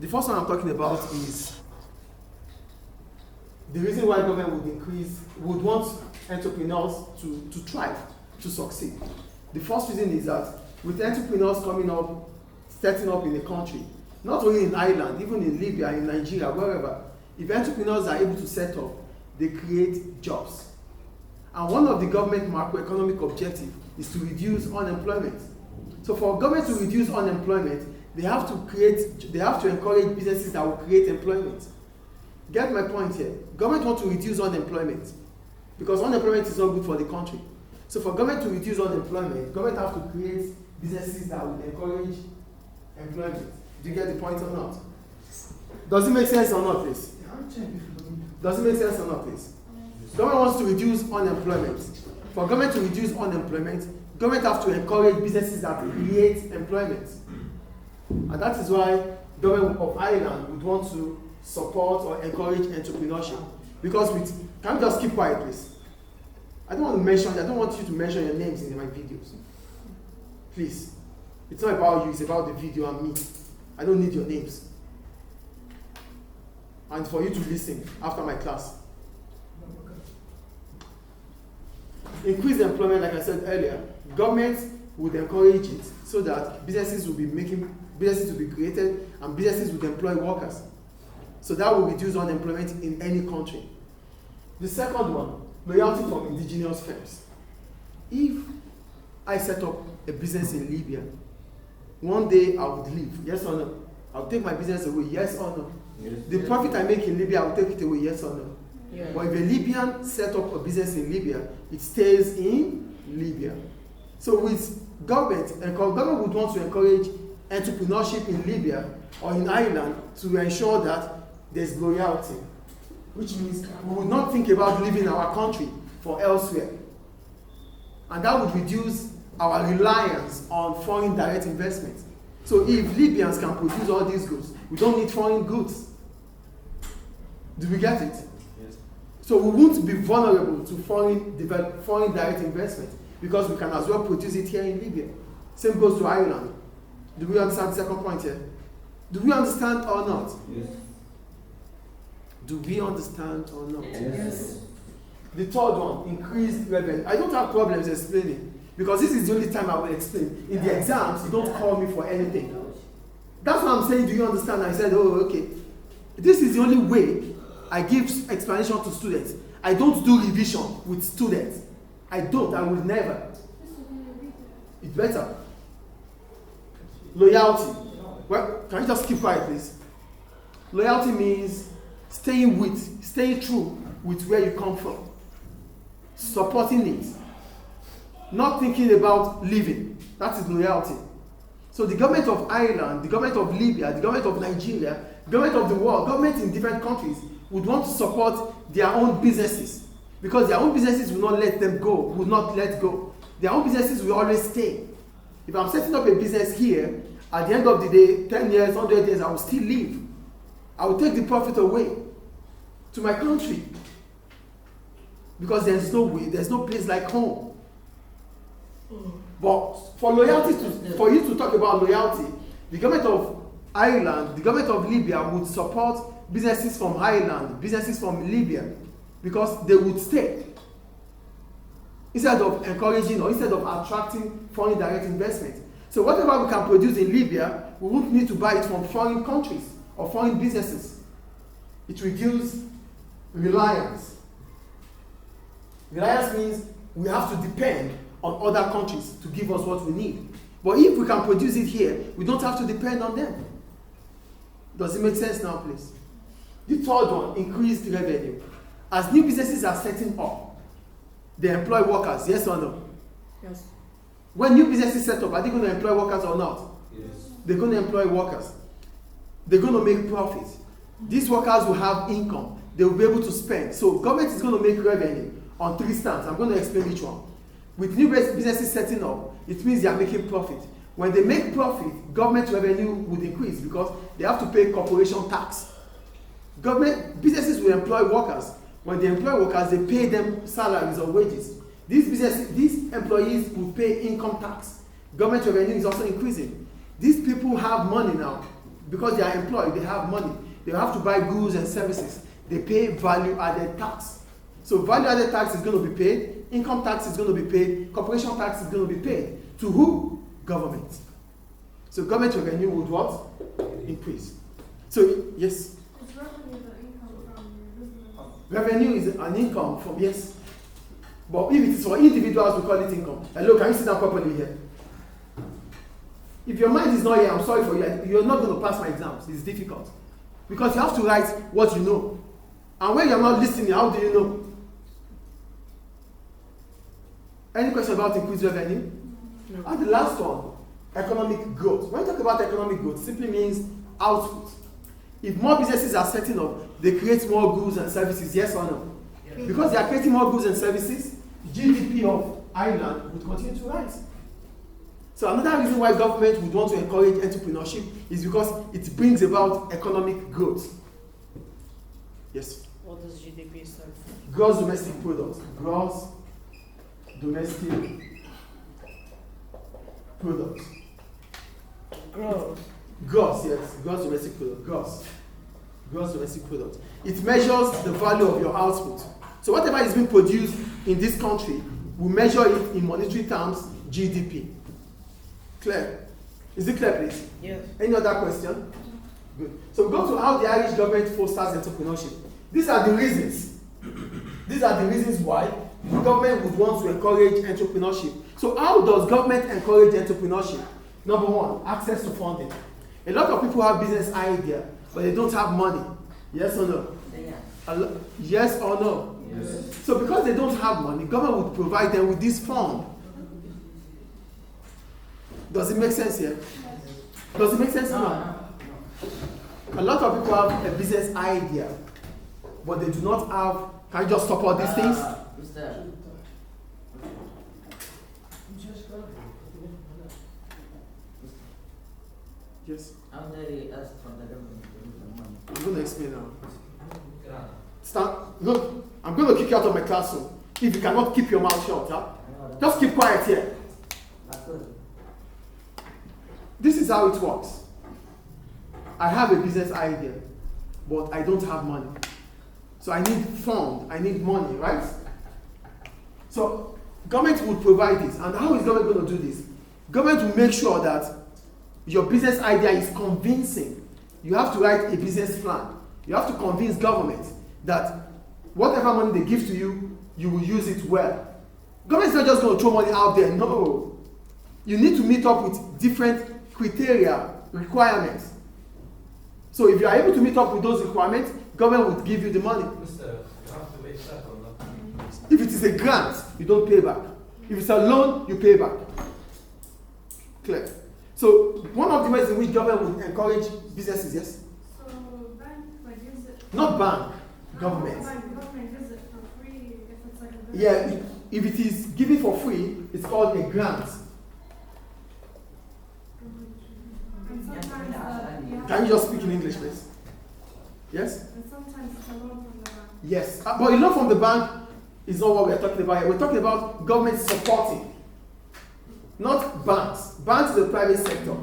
The first one I'm talking about is the reason why government would want entrepreneurs to thrive, to succeed. The first reason is that with entrepreneurs coming up, setting up in a country, not only in Ireland, even in Libya, in Nigeria, wherever, if entrepreneurs are able to set up, they create jobs. And one of the government macroeconomic objectives is to reduce unemployment. So for government to reduce unemployment, they have to encourage businesses that will create employment. Get my point here. Government wants to reduce unemployment because unemployment is not good for the country. So for government to reduce unemployment, government have to create businesses that will encourage employment. Do you get the point or not? Does it make sense or not, please? Does it make sense or not, please? Government wants to reduce unemployment. For government to reduce unemployment, government have to encourage businesses that create employment. And that is why government of Ireland would want to support or encourage entrepreneurship. Because can we just keep quiet, please? I don't want you to mention your names in my videos. Please. It's not about you, it's about the video and me. I don't need your names. And for you to listen after my class. Increase employment, like I said earlier, government would encourage it so that businesses will be created and businesses would employ workers. So that will reduce unemployment in any country. The second one, loyalty from indigenous firms. If I set up a business in Libya, one day I would leave, yes or no? I'll take my business away, yes or no? Yes. The profit I make in Libya, I'll take it away, yes or no? Yeah. But if a Libyan set up a business in Libya, it stays in Libya. So with government would want to encourage entrepreneurship in Libya or in Ireland to ensure that there's loyalty, which means we would not think about leaving our country for elsewhere. And that would reduce our reliance on foreign direct investment. So if Libyans can produce all these goods, we don't need foreign goods. Do we get it? Yes. So we won't be vulnerable to foreign direct investment because we can as well produce it here in Libya. Same goes to Ireland. Do we understand the second point here? Do we understand or not? Yes. Do we understand or not? Yes. The third one, increased revenue. I don't have problems explaining because this is the only time I will explain. In the exams, you don't call me for anything. That's what I'm saying. Do you understand? I said, oh, okay. This is the only way I give explanation to students. I don't do revision with students. I don't. I will never. It's better. Loyalty. Well, can you just keep quiet, please? Loyalty means staying true with where you come from. Supporting it. Not thinking about leaving. That is loyalty. So the government of Ireland, the government of Libya, the government of Nigeria, the government of the world, government in different countries would want to support their own businesses because their own businesses will not let them go, will not let go. Their own businesses will always stay. If I'm setting up a business here, at the end of the day, 10 years, 100 years, I will still leave. I will take the profit away to my country because there's no place like home. But for you to talk about loyalty, the government of Ireland, the government of Libya would support businesses from Ireland, businesses from Libya, because they would stay. Instead of encouraging or instead of attracting foreign direct investment. So whatever we can produce in Libya, we won't need to buy it from foreign countries or foreign businesses. It reduces reliance. Reliance means we have to depend on other countries to give us what we need. But if we can produce it here, we don't have to depend on them. Does it make sense now, please? The third one, increased revenue. As new businesses are setting up, they employ workers, yes or no? Yes. When new businesses set up, are they going to employ workers or not? Yes. They're going to employ workers. They're going to make profit. These workers will have income. They will be able to spend. So government is going to make revenue on three stands. I'm going to explain each one. With new businesses setting up, it means they are making profit. When they make profit, government revenue would increase because they have to pay corporation tax. Businesses will employ workers. When they employ workers, they pay them salaries or wages. These employees will pay income tax. Government revenue is also increasing. These people have money now. because they are employed, they have money. They have to buy goods and services. They pay value-added tax. So value-added tax is going to be paid, income tax is going to be paid, corporation tax is going to be paid. To who? Government. So government revenue would what? Increase. So, yes? Is revenue the income from business? Revenue is an income from, yes. But if it is for individuals, we call it income. Hello, can you sit down properly here? If your mind is not here, I'm sorry for you. You're not going to pass my exams. It's difficult. Because you have to write what you know. And when you're not listening, how do you know? Any question about increased revenue? No. And the last one, economic growth. When we talk about economic growth, it simply means output. If more businesses are setting up, they create more goods and services, yes or no? Yes. Because they are creating more goods and services, GDP of Ireland would continue to rise. So another reason why government would want to encourage entrepreneurship is because it brings about economic growth. Yes? What does GDP stand for? Gross domestic product. Gross domestic product. Gross, yes. Gross domestic product. Gross domestic product. It measures the value of your output. So whatever is being produced in this country, we measure it in monetary terms, GDP. Clear? Is it clear, please? Yes. Any other question? Good. So we go to how the Irish government fosters entrepreneurship. These are the reasons. These are the reasons why the government would want to encourage entrepreneurship. So how does government encourage entrepreneurship? Number one, access to funding. A lot of people have business idea, but they don't have money. Yes or no? Yes or no? Yes. So because they don't have money, government would provide them with this fund. Does it make sense here? Does it make sense now? A lot of people have a business idea, but they do not have. Can you just stop all these things? Yes. How they ask for the government to give them money? I'm going to explain now. Stand. Look, I'm going to kick you out of my classroom if you cannot keep your mouth shut. Huh? Just keep quiet here. This is how it works. I have a business idea, but I don't have money. So I need fund, I need money, right? So government would provide this. And how is government going to do this? Government will make sure that your business idea is convincing. You have to write a business plan. You have to convince government that whatever money they give to you, you will use it well. Government is not just going to throw money out there. No. You need to meet up with different criteria, requirements. So if you are able to meet up with those requirements, government would give you the money. Mister, you have to wait that or not? If it is a grant, you don't pay back. If it's a loan, you pay back. Clear? So one of the ways in which government would encourage businesses, yes? So bank like gives it. Not bank, government. Government gives it for free if it's like a business. Yeah, if it is given for free, it's called a grant. And sometimes Can you just speak in English, please? Yes? And sometimes it's a loan from the bank. Yes. But a loan from the bank is not what we're talking about here. We're talking about government supporting, not banks. Banks is the private sector.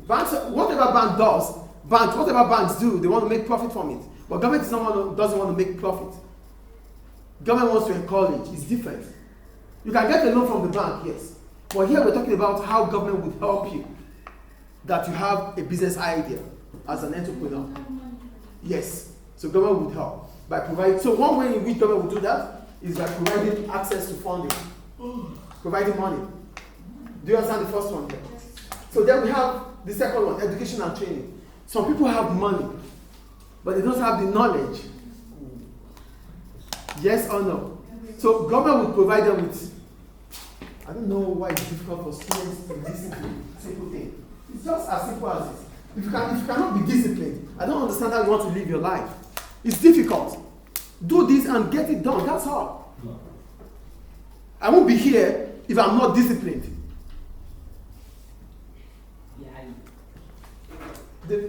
Banks, whatever bank does, whatever banks do, they want to make profit from it. But government doesn't want to make profit. Government wants to encourage. It's different. You can get a loan from the bank, yes. But here we're talking about how government would help you, that you have a business idea as an entrepreneur. Yes. So government would help by providing. So one way in which government would do that is by providing access to funding, providing money. Do you understand the first one? So then we have the second one, education and training. Some people have money, but they don't have the knowledge. Yes or no? So government would provide them with. I don't know why it's difficult for students to discipline simple thing. It's just as simple as this. If you cannot be disciplined, I don't understand how you want to live your life. It's difficult. Do this and get it done. That's all. I won't be here if I'm not disciplined.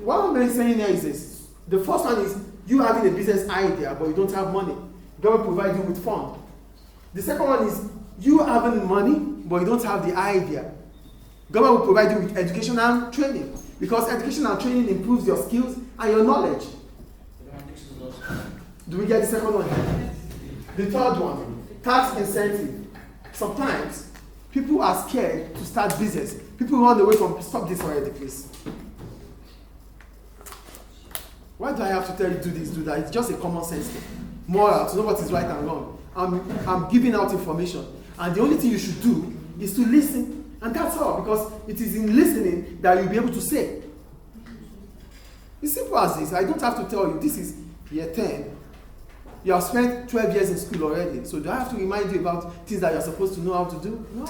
What I'm saying here is this. The first one is you having a business idea, but you don't have money. Government provides you with funds. The second one is you having money, but you don't have the idea. Government will provide you with education and training. Because education and training improves your skills and your knowledge. Do we get the second one? The third one, tax incentive. Sometimes people are scared to start business. People run away from, stop this already, please. Why do I have to tell you do this, do that? It's just a common sense thing. Moral, to know what is right and wrong. I'm giving out information. And the only thing you should do is to listen. And that's all, because it is in listening that you'll be able to say. It's simple as this. I don't have to tell you, this is year 10. You have spent 12 years in school already. So do I have to remind you about things that you're supposed to know how to do? No.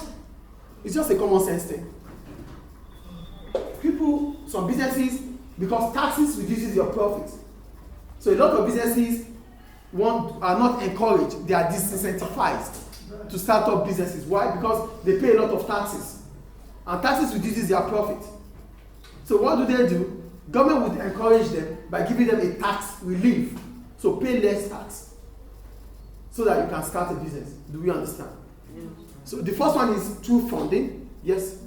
It's just a common sense thing. People, some businesses, because taxes reduces your profits. So a lot of businesses are not encouraged. They are disincentivized to start up businesses. Why? Because they pay a lot of taxes. And taxes reduces their profit. So what do? Government would encourage them by giving them a tax relief. So pay less tax. So that you can start a business. Do we understand? Yeah. So the first one is through funding. Yes?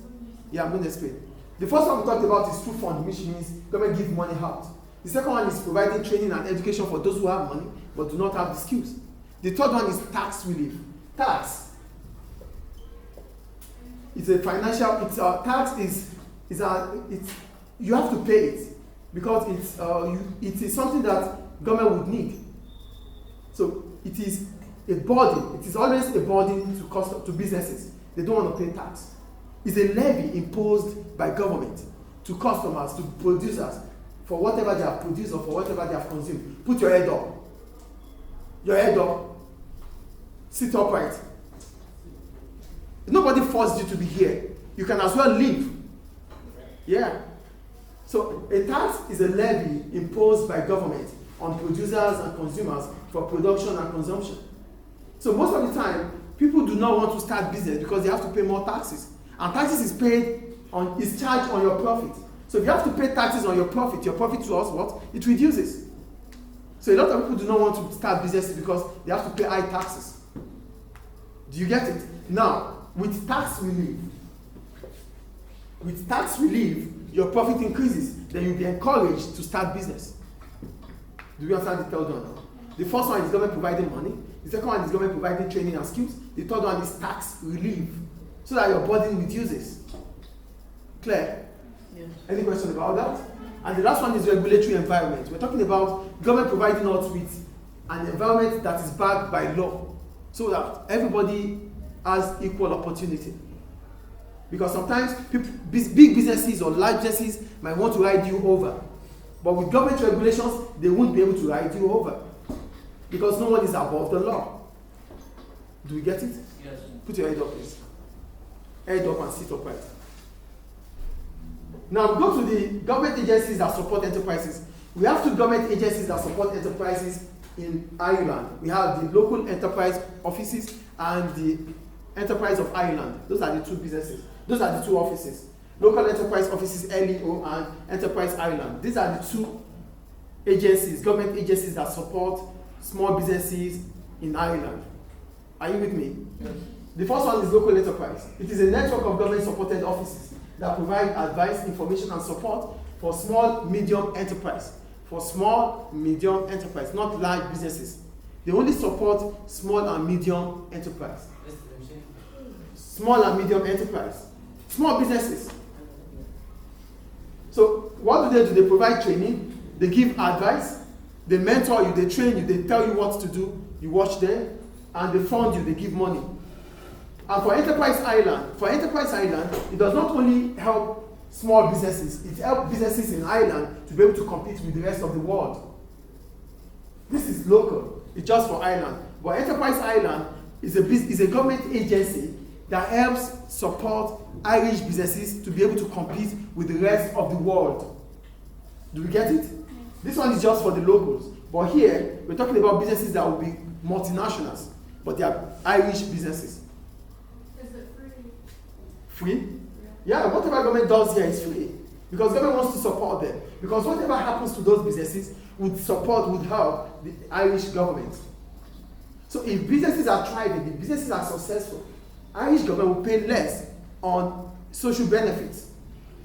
Yeah, I'm going to explain. The first one we talked about is through funding, which means government gives money out. The second one is providing training and education for those who have money but do not have the skills. The third one is tax relief. Tax. It's a financial, you have to pay it because it is something that government would need. So it is a burden. It is always a burden to businesses. They don't want to pay tax. It's a levy imposed by government to customers, to producers, for whatever they have produced or for whatever they have consumed. Put your head up. Your head up. Sit upright. Nobody forced you to be here. You can as well leave. Yeah. So a tax is a levy imposed by government on producers and consumers for production and consumption. So most of the time, people do not want to start business because they have to pay more taxes. And taxes is charged on your profit. So if you have to pay taxes on your profit to us, what? It reduces. So a lot of people do not want to start businesses because they have to pay high taxes. Do you get it? Now, with tax relief, your profit increases. Then you'll be encouraged to start business. Do you understand the third one now? The first one is government providing money. The second one is government providing training and skills. The third one is tax relief, so that your burden reduces. Clear? Yes. Any question about that? And the last one is regulatory environment. We're talking about government providing us with an environment that is backed by law, so that everybody has equal opportunity. Because sometimes big businesses or large businesses might want to ride you over. But with government regulations, they won't be able to ride you over. Because no one is above the law. Do we get it? Yes. Put your head up, please. Head up and sit upright. Now go to the government agencies that support enterprises. We have two government agencies that support enterprises in Ireland. We have the local enterprise offices and the enterprise of Ireland. Those are the two businesses. Those are the two offices. Local enterprise offices, LEO, and Enterprise Ireland. These are the two agencies, government agencies that support small businesses in Ireland. Are you with me? Yes. The first one is local enterprise. It is a network of government-supported offices that provide advice, information, and support for small, medium enterprise. For small, medium enterprise, not large businesses. They only support small and medium enterprise. Small and medium enterprise. Small businesses. So what do? They provide training, they give advice, they mentor you, they train you, they tell you what to do, you watch them, and they fund you, they give money. And for Enterprise Ireland, it does not only help small businesses, it helps businesses in Ireland to be able to compete with the rest of the world. This is local, it's just for Ireland. But Enterprise Ireland is a government agency that helps support Irish businesses to be able to compete with the rest of the world. Do we get it? This one is just for the locals. But here, we're talking about businesses that will be multinationals, but they are Irish businesses. Is it free? Free? Yeah, whatever government does here is free. Because government wants to support them. Because whatever happens to those businesses would help the Irish government. So if businesses are thriving, if businesses are successful, Irish government will pay less on social benefits.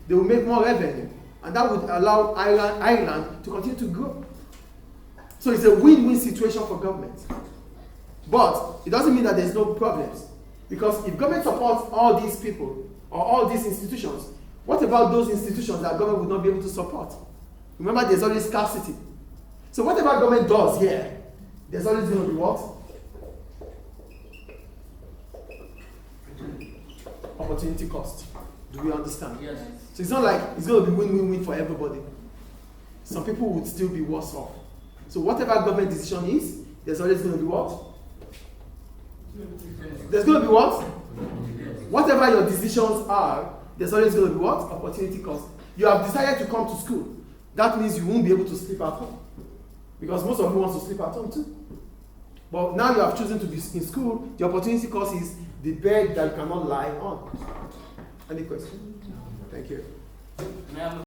They will make more revenue, And that would allow Ireland to continue to grow. So it's a win-win situation for government. But it doesn't mean that there's no problems. Because if government supports all these people or all these institutions, what about those institutions that government would not be able to support? Remember, there's always scarcity. So whatever government does here, there's always going to be what? Opportunity cost. Do we understand? Yes. So it's not like it's going to be win-win-win for everybody. Some people would still be worse off. So whatever government decision is, there's always going to be what? There's going to be what? Whatever your decisions are, there's always going to be what? Opportunity cost. You have decided to come to school. That means you won't be able to sleep at home. Because most of you want to sleep at home too. But now you have chosen to be in school, the opportunity cost is the bed that you cannot lie on. Any question? Thank you.